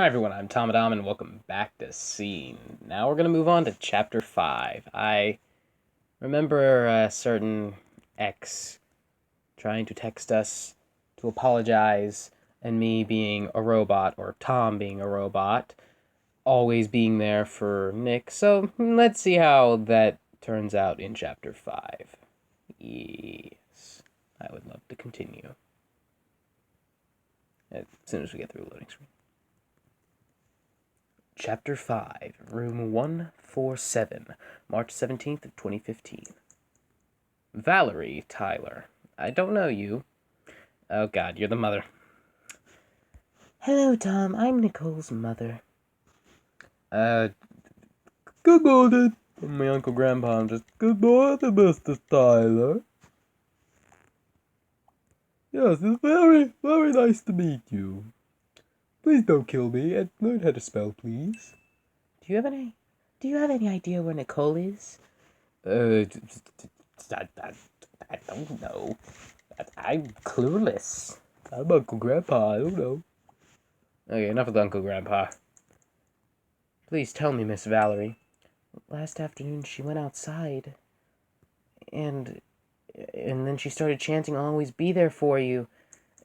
Hi everyone, I'm Tom Adam and welcome back to Scene. Now we're going to move on to Chapter 5. I remember a certain ex trying to text us to apologize, and me being a robot, or Tom being a robot, always being there for Nick, so let's see how that turns out in Chapter 5. Yes, I would love to continue. As soon as we get through the loading screen. Chapter 5, Room 147, March 17th, 2015. Valerie Tyler. I don't know you. Oh god, you're the mother. Hello, Tom. I'm Nicole's mother. Good morning. My Uncle Grandpa, just good morning, Mr. Tyler. Yes, it's very, very nice to meet you. Please don't kill me and learn how to spell, please. Do you have any idea where Nicole is? I don't know. I'm clueless. I'm Uncle Grandpa, I don't know. Okay, enough of Uncle Grandpa. Please tell me, Miss Valerie. Last afternoon she went outside and then she started chanting, "I'll always be there for you."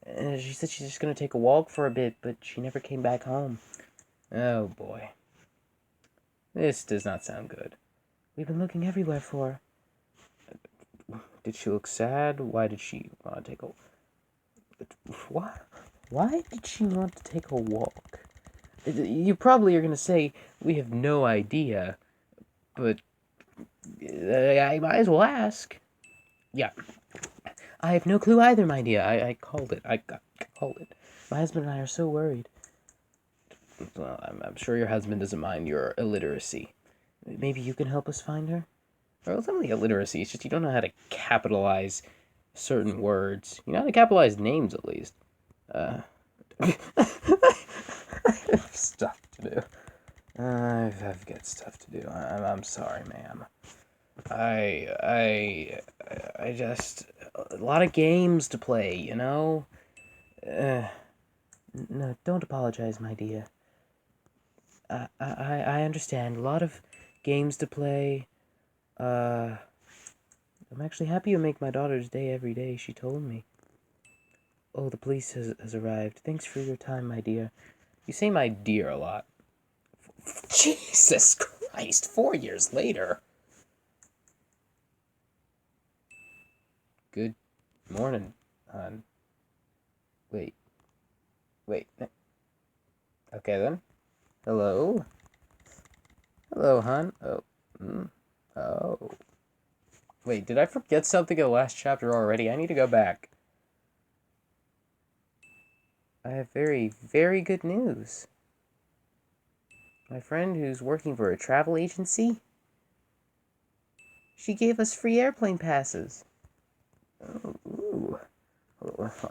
And she said she's just going to take a walk for a bit, but she never came back home. Oh boy. This does not sound good. We've been looking everywhere for her. Did she look sad? Why did she want to take a... What? Why did she want to take a walk? You probably are going to say, we have no idea, but I might as well ask. Yeah. I have no clue either, my dear. I called it. I called it. My husband and I are so worried. Well, I'm sure your husband doesn't mind your illiteracy. Maybe you can help us find her? Well, it's not really illiteracy. It's just you don't know how to capitalize certain words. You know how to capitalize names, at least. Stuff to do. I've got stuff to do. I'm sorry, ma'am. I just... A lot of games to play, you know? No, don't apologize, my dear. I understand. A lot of games to play. I'm actually happy you make my daughter's day every day, she told me. Oh, the police has arrived. Thanks for your time, my dear. You say my dear a lot. Jesus Christ, 4 years later. Good morning, hon. Wait. Okay then. Hello? Hello, hon. Oh. Oh. Wait, did I forget something in the last chapter already? I need to go back. I have very, very good news. My friend who's working for a travel agency, she gave us free airplane passes. Oh, ooh.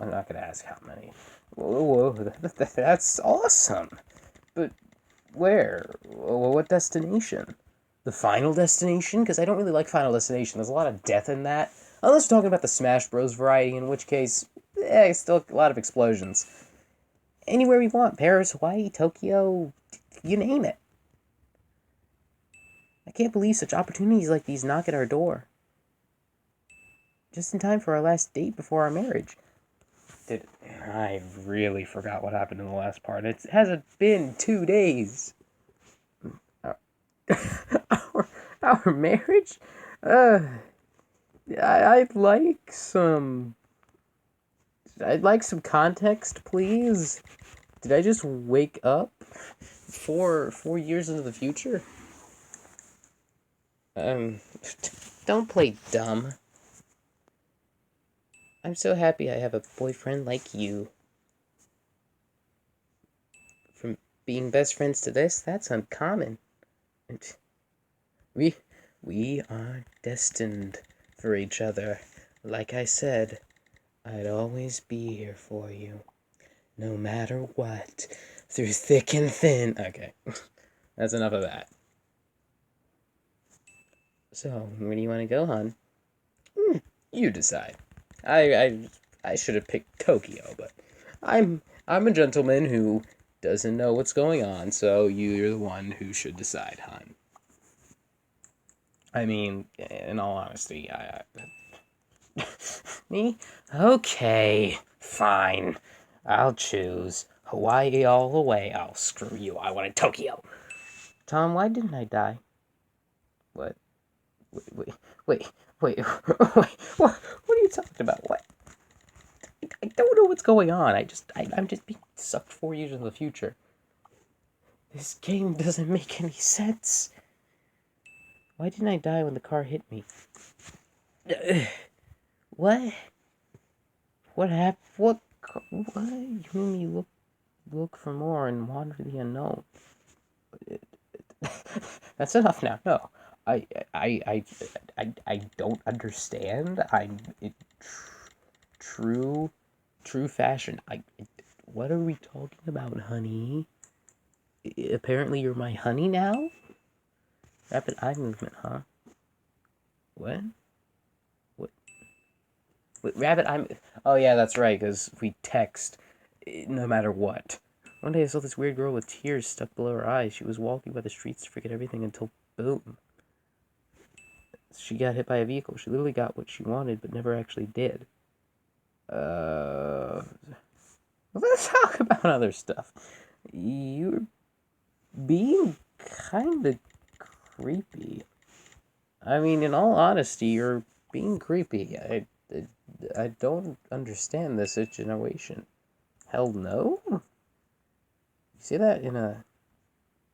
I'm not going to ask how many. Whoa, that's awesome. But where? What destination? The final destination? Because I don't really like Final Destination. There's a lot of death in that. Unless we're talking about the Smash Bros. Variety, in which case, still a lot of explosions. Anywhere we want. Paris, Hawaii, Tokyo, you name it. I can't believe such opportunities like these knock at our door. Just in time for our last date before our marriage. I really forgot what happened in the last part. It hasn't been 2 days. Our marriage? I'd like some... I'd like some context, please. Did I just wake up 4 years into the future? Don't play dumb. I'm so happy I have a boyfriend like you. From being best friends to this, that's uncommon. We are destined for each other. Like I said, I'd always be here for you. No matter what. Through thick and thin. Okay. That's enough of that. So, where do you want to go, hon? You decide. I should have picked Tokyo, but I'm a gentleman who doesn't know what's going on, so you're the one who should decide, hon. I mean, in all honesty, me? Okay, fine. I'll choose Hawaii all the way. Oh, screw you. I wanted Tokyo. Tom, why didn't I die? What? Wait. What are you talking about? What? I don't know what's going on. I'm just being sucked 4 years into the future. This game doesn't make any sense. Why didn't I die when the car hit me? What? What happened? What? You made me look for more and wander the unknown. That's enough now. No, I don't understand. I'm in true fashion. What are we talking about, honey? Apparently, you're my honey now. Rapid eye movement, huh? What? Rabbit eye. Oh yeah, that's right. Because we text, no matter what. One day I saw this weird girl with tears stuck below her eyes. She was walking by the streets to forget everything until boom. She got hit by a vehicle. She literally got what she wanted, but never actually did. Let's talk about other stuff. You're being kind of creepy. I mean, in all honesty, you're being creepy. I don't understand this situation. Hell no? You see that in a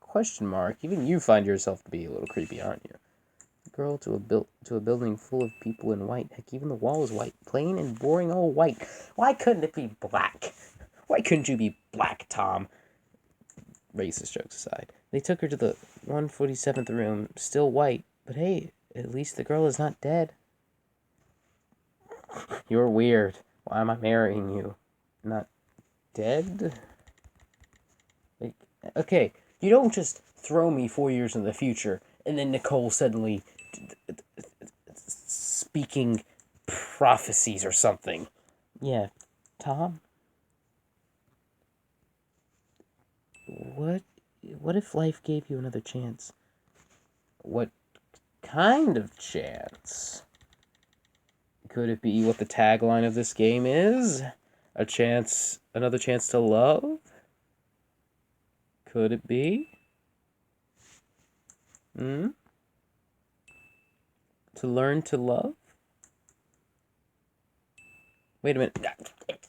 question mark? Even you find yourself to be a little creepy, aren't you? Girl to a building full of people in white. Heck, even the wall is white. Plain and boring old white. Why couldn't it be black? Why couldn't you be black, Tom? Racist jokes aside. They took her to the 147th room, still white. But hey, at least the girl is not dead. You're weird. Why am I marrying you? Not dead? Like, okay, you don't just throw me 4 years in the future and then Nicole suddenly speaking prophecies or something. Yeah, Tom? What if life gave you another chance? What kind of chance? Could it be what the tagline of this game is? Another chance to love? Could it be? To learn to love? Wait a minute.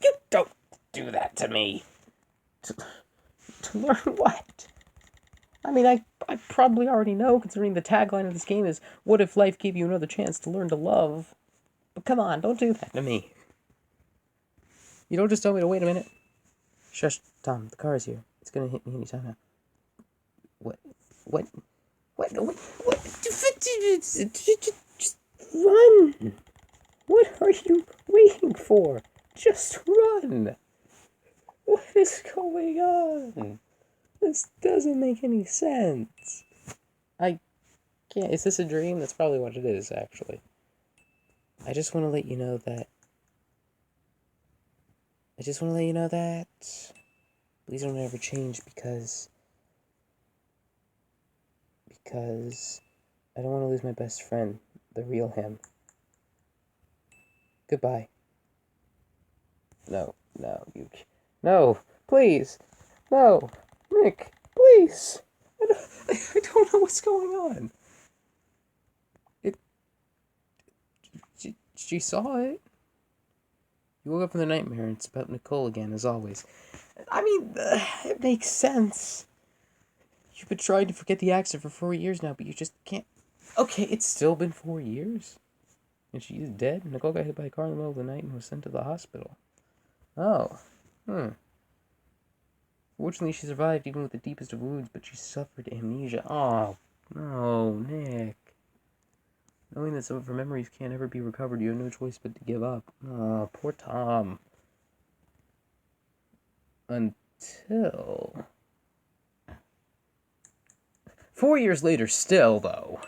You don't do that to me. To learn what? I mean, I probably already know, considering the tagline of this game is, what if life gave you another chance to learn to love? But come on, don't do that to me. You don't just tell me to wait a minute. Shush, Tom, the car is here. It's gonna hit me anytime now. What? Just run! What are you waiting for? Just run! What is going on? This doesn't make any sense. I can't. Is this a dream? That's probably what it is, actually. I just want to let you know that. Please don't ever change because I don't want to lose my best friend, the real him. Goodbye. No, please. No, Nick, please. I don't know what's going on. She saw it. You woke up from the nightmare and it's about Nicole again, as always. I mean, it makes sense. You've been trying to forget the accident for 4 years now, but you just can't. Okay, it's still been 4 years. And she is dead? Nicole got hit by a car in the middle of the night and was sent to the hospital. Oh. Fortunately, she survived even with the deepest of wounds, but she suffered amnesia. Oh, no, Nick. Knowing that some of her memories can't ever be recovered, you have no choice but to give up. Oh, poor Tom. Until 4 years later, still, though.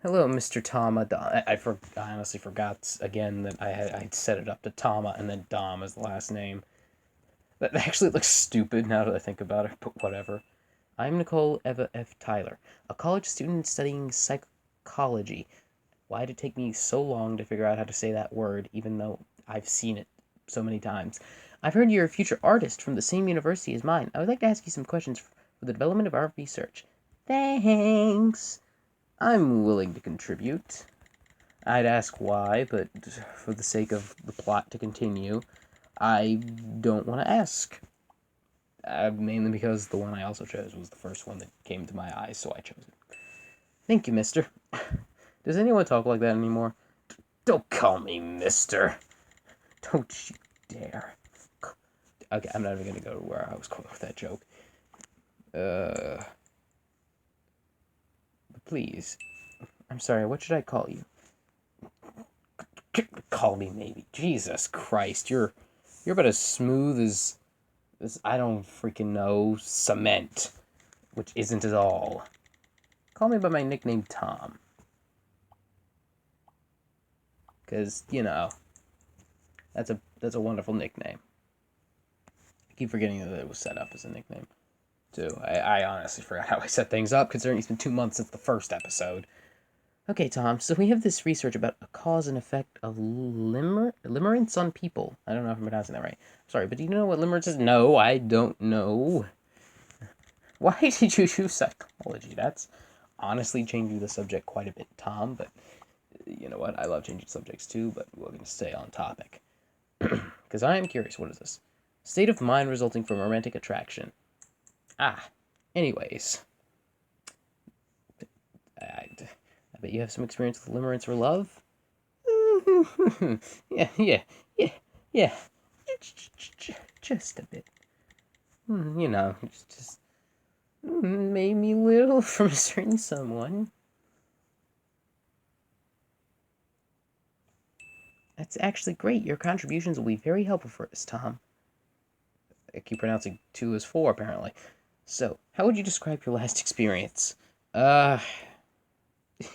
Hello, Mr. Tama. I honestly forgot again that I'd set it up to Tama and then Dom as the last name. That actually looks stupid now that I think about it, but whatever. I'm Nicole Eva F. Tyler, a college student studying psychology. Why did it take me so long to figure out how to say that word, even though I've seen it so many times? I've heard you're a future artist from the same university as mine. I would like to ask you some questions for the development of our research. Thanks. I'm willing to contribute. I'd ask why, but for the sake of the plot to continue, I don't want to ask. Mainly because the one I also chose was the first one that came to my eyes, so I chose it. Thank you, mister. Does anyone talk like that anymore? Don't call me mister. Don't you dare. Okay, I'm not even gonna go to where I was going with that joke. Please. I'm sorry, what should I call you? Call me maybe. Jesus Christ, you're about as smooth as I don't freaking know, cement. Which isn't at all. Call me by my nickname Tom. Cause, that's a wonderful nickname. I keep forgetting that it was set up as a nickname, too. I honestly forgot how I set things up, considering it's been 2 months since the first episode. Okay, Tom, so we have this research about a cause and effect of limerence on people. I don't know if I'm pronouncing that right. Sorry, but do you know what limerence is? No, I don't know. Why did you choose psychology? That's honestly changing the subject quite a bit, Tom, but you know what? I love changing subjects too, but we're going to stay on topic. Because I am curious, what is this? State of mind resulting from romantic attraction. Anyways. I bet you have some experience with limerence or love? yeah. Just a bit. Just made me little from a certain someone. That's actually great. Your contributions will be very helpful for us, Tom. I keep pronouncing 2 as 4, apparently. So, how would you describe your last experience? Uh,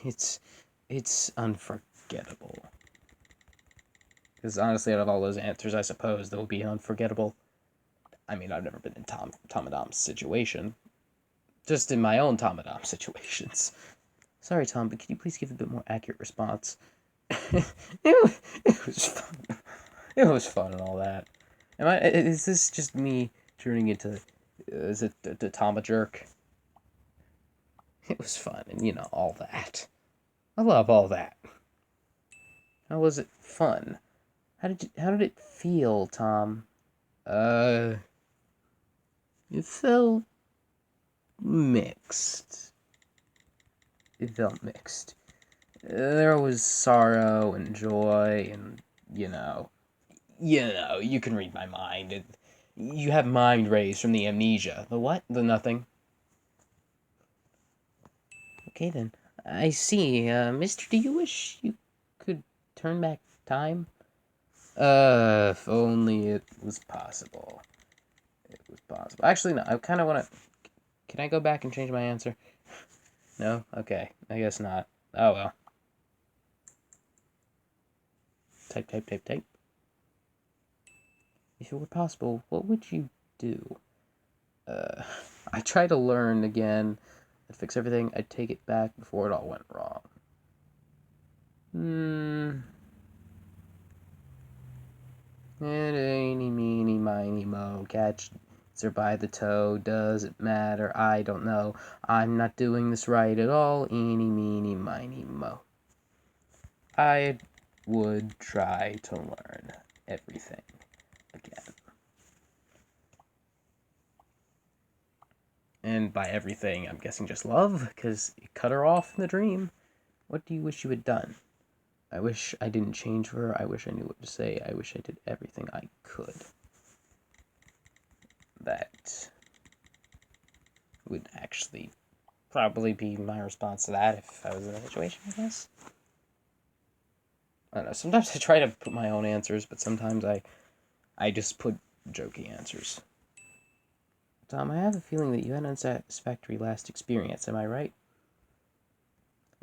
it's unforgettable. Because honestly, out of all those answers, I suppose that would be unforgettable. I mean, I've never been in Tom and Dom's situation. Just in my own Tom and Dom situations. Sorry, Tom, but could you please give a bit more accurate response? it was fun. It was fun and all that. Is this just me turning into? Is it the Tom a jerk? It was fun, and all that. I love all that. How was it fun? How did it feel, Tom? It felt mixed. There was sorrow and joy, and you can read my mind. You have mind rays from the amnesia. The what? The nothing. Okay then. I see. Mister, do you wish you could turn back time? If only it was possible. It was possible. Actually, no. I kind of want to. Can I go back and change my answer? No? Okay. I guess not. Oh well. Type. If it were possible, what would you do? I try to learn again. I'd fix everything. I'd take it back before it all went wrong. Eeny, meeny, miny, mo. Catch her by the toe. Does it matter? I don't know. I'm not doing this right at all. Eeny, meeny, miny, mo. I would try to learn everything again. And by everything, I'm guessing just love, because you cut her off in the dream. What do you wish you had done? I wish I didn't change for her. I wish I knew what to say. I wish I did everything I could. That would actually probably be my response to that if I was in a situation, I guess. I don't know. Sometimes I try to put my own answers, but sometimes I just put jokey answers. Tom, I have a feeling that you had an unsatisfactory last experience. Am I right?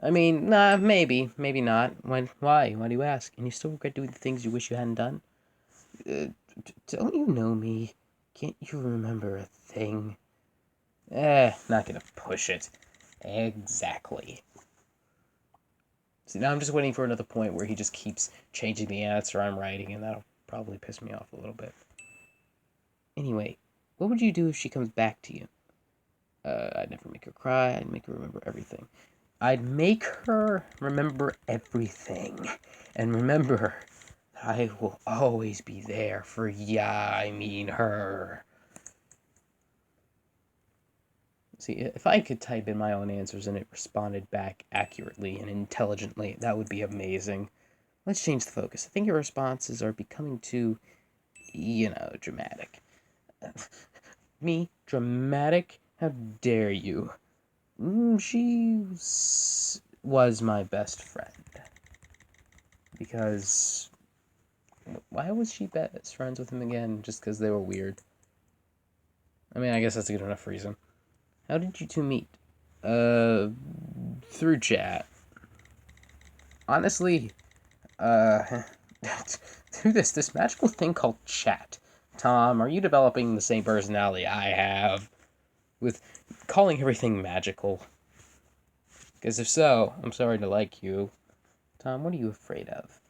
I mean, nah, maybe not. Why? Why do you ask? And you still regret doing the things you wish you hadn't done? Don't you know me? Can't you remember a thing? Not gonna push it. Exactly. See, now I'm just waiting for another point where he just keeps changing the answer I'm writing, and that'll probably piss me off a little bit. Anyway, what would you do if she comes back to you? I'd never make her cry. I'd make her remember everything. I'd make her remember everything. And remember, I will always be there for her. See, if I could type in my own answers and it responded back accurately and intelligently, that would be amazing. Let's change the focus. I think your responses are becoming too, dramatic. Me? Dramatic? How dare you? She was my best friend. Because... why was she best friends with him again? Just because they were weird? I mean, I guess that's a good enough reason. How did you two meet? Through chat. Honestly, through this magical thing called chat. Tom, are you developing the same personality I have? With calling everything magical? Because if so, I'm sorry to like you. Tom, what are you afraid of?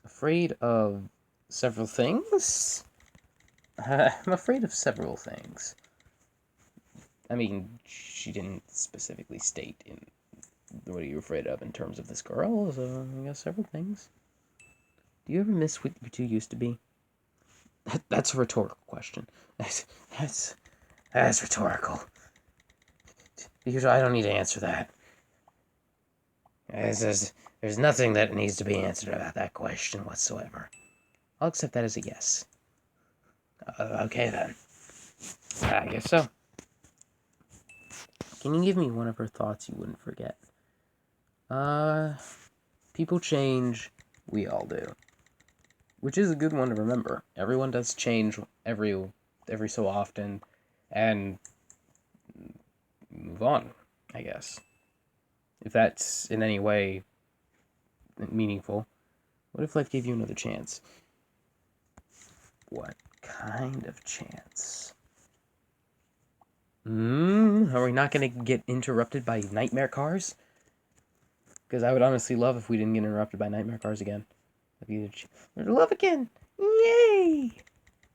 Afraid of several things? I'm afraid of several things. I mean, she didn't specifically state in what are you afraid of in terms of this girl, so I guess several things. Do you ever miss what you two used to be? That's a rhetorical question. That's rhetorical. I don't need to answer that. There's nothing that needs to be answered about that question whatsoever. I'll accept that as a yes. Okay then. I guess so. Can you give me one of her thoughts you wouldn't forget? People change, we all do. Which is a good one to remember. Everyone does change every so often, and move on, I guess. If that's in any way meaningful. What if life gave you another chance? What kind of chance? Are we not going to get interrupted by nightmare cars? Because I would honestly love if we didn't get interrupted by nightmare cars again. Love again! Yay!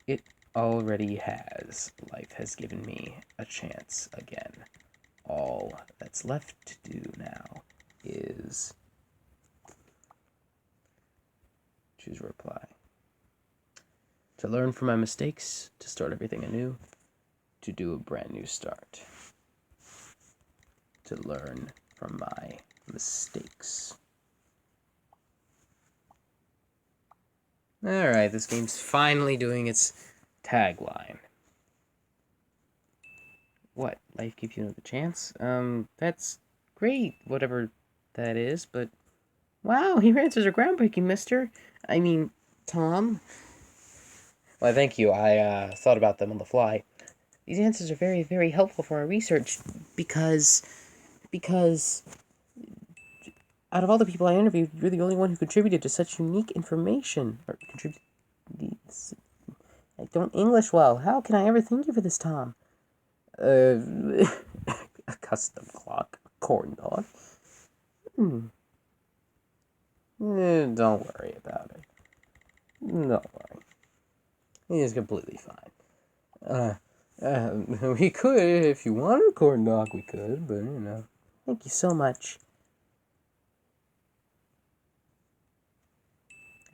It already has. Life has given me a chance again. All that's left to do now is choose a reply. To learn from my mistakes, to start everything anew, to do a brand new start. To learn from my mistakes. Alright, this game's finally doing its tagline. What? Life gives you another chance? That's great, whatever that is, but... wow, your answers are groundbreaking, mister. I mean, Tom. Well, thank you. I thought about them on the fly. These answers are very, very helpful for our research because out of all the people I interviewed, you're the only one who contributed to such unique information. Or I don't English well. How can I ever thank you for this, Tom? A custom clock. Corn dog. Don't worry about it. Don't worry. He's completely fine. We could, if you wanted a corn dog, we could, but, Thank you so much.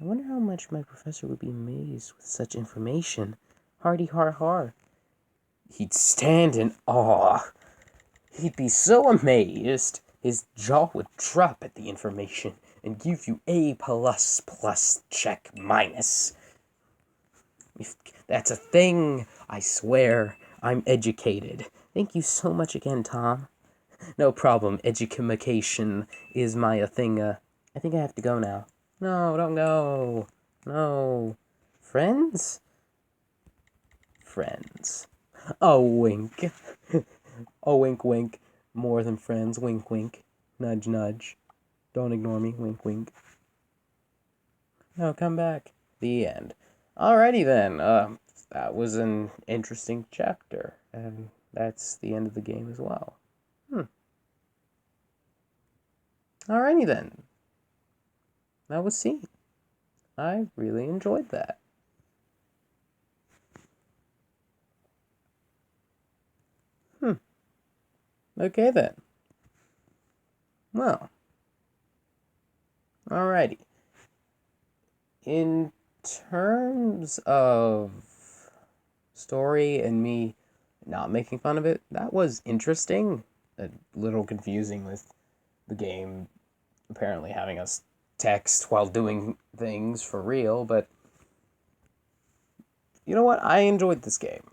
I wonder how much my professor would be amazed with such information. Hardy har har. He'd stand in awe. He'd be so amazed, his jaw would drop at the information and give you A++, check, minus. If that's a thing, I swear, I'm educated. Thank you so much again, Tom. No problem, education is my thing. I think I have to go now. No, don't go. No. Friends? Friends. Oh, wink. Oh, wink, wink. More than friends. Wink, wink. Nudge, nudge. Don't ignore me. Wink, wink. No, come back. The end. Alrighty then. That was an interesting chapter, and that's the end of the game as well. Alrighty then. That was Scene. I really enjoyed that. Okay then. Well, alrighty. In terms of story and me not making fun of it, that was interesting. A little confusing with the game apparently having us text while doing things for real, but you know what? I enjoyed this game.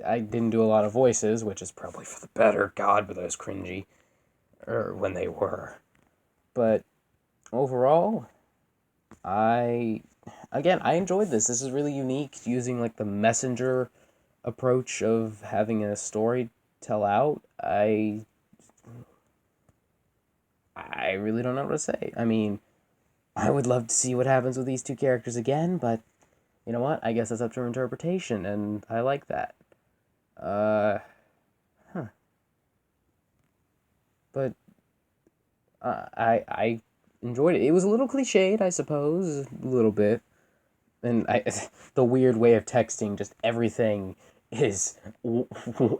I didn't do a lot of voices, which is probably for the better. God, but that was cringy. Or when they were. But overall, I I enjoyed this. This is really unique, using like the messenger approach of having a story tell out. I really don't know what to say. I mean, I would love to see what happens with these two characters again, but you know what? I guess that's up to interpretation, and I like that. Uh, huh. But I enjoyed it. It was a little cliched, I suppose, a little bit, and I the weird way of texting, just everything is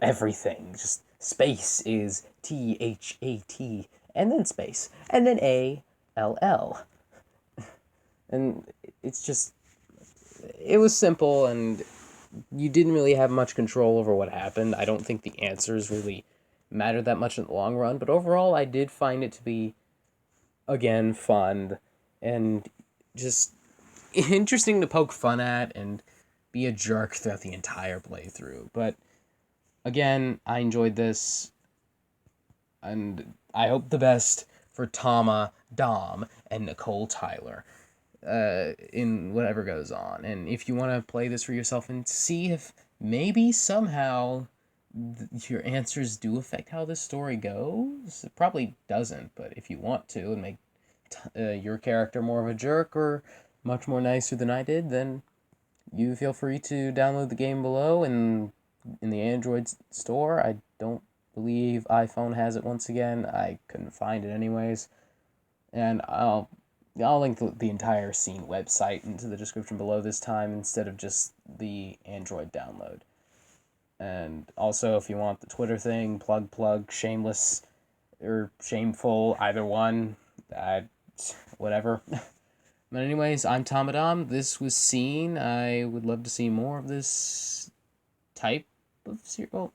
everything. Just space is THAT, and then space, and then ALL, and it's just it was simple, and you didn't really have much control over what happened. I don't think the answers really mattered that much in the long run, but overall, I did find it to be again fun and just interesting to poke fun at and be a jerk throughout the entire playthrough. But again, I enjoyed this, and I hope the best for Tama, Dom, and Nicole Tyler in whatever goes on. And if you want to play this for yourself and see if maybe somehow your answers do affect how the story goes, it probably doesn't, but if you want to and make your character more of a jerk or much more nicer than I did, then you feel free to download the game below and in the Android store. I don't believe iPhone has it once again. I couldn't find it anyways. And I'll link the entire Scene website into the description below this time instead of just the Android download. And also, if you want the Twitter thing, plug, shameless or shameful, either one, whatever. But anyways, I'm Tomadom. This was Scene. I would love to see more of this type of serial.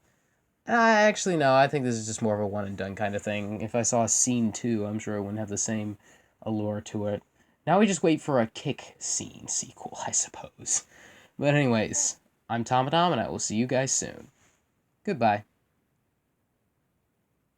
Actually, no. I think this is just more of a one and done kind of thing. If I saw Scene 2, I'm sure it wouldn't have the same allure to it. Now we just wait for a Kick Scene sequel, I suppose. But anyways, I'm Tomadom, and I will see you guys soon. Goodbye.